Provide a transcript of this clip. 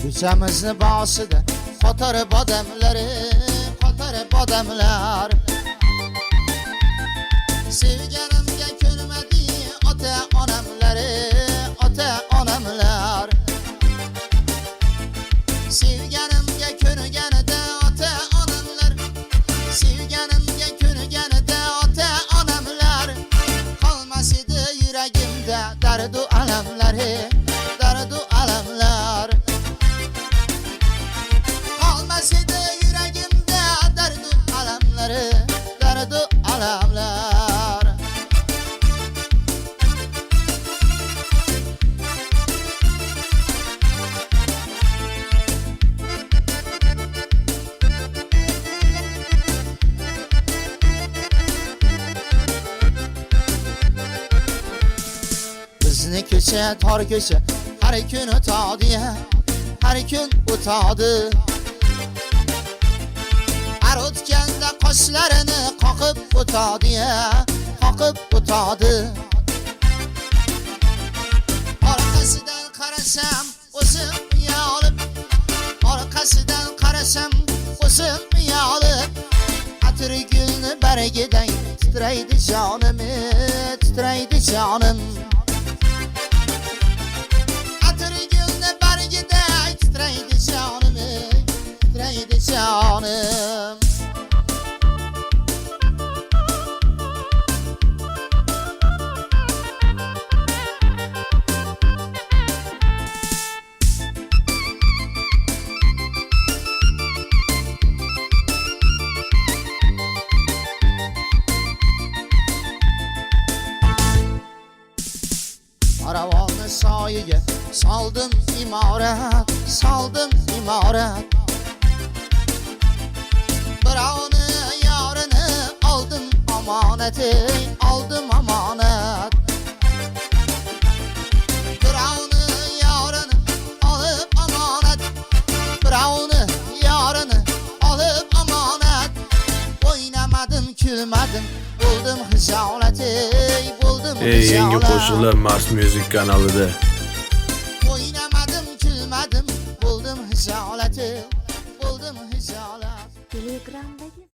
Ko'chamizni boshida qotarib odamlari, qotarib odamlar. Sevganimga ko'nmadi ota onamlari, ota onamlar. Sevganimga ko'nganida ota onamlar, sevganimga ko'nganida ota onamlar. Qolmas edi yuragimda dardu alamlari, dardu alamlar. Qolmas edi yuragimda dardu alamlari, dardu alamlar. Bizni ko'cha tor ko'cha har kun o'tadi, har kun o'tadi. Har o'tganda qoshlarini qoqib o'tadi, qoqib o'tadi. Orqasidan qarasam o'zim uyalib, orqasidan qarasam o'zim uyalib. Atri gulni baragidan titraydi jonim, titraydi jonim. Atri gulni baragidan titraydi jonim, titraydi jonim. Aravonni soyiga soldim imorat, soldim imorat. Birovni yorini oldim omonat, oldim omonat. Birovni yorini olib omonat, birovni yorini olib omonat. O'ynamadim, kulmadim, bo'ldim hijolat, bo'ldim hijolat. Yangi qo'shiqlar Mars Music kanalida. O'ynamadim, kulmadim, bo'ldim hijolat, bo'ldim hijolat. Telegramdagi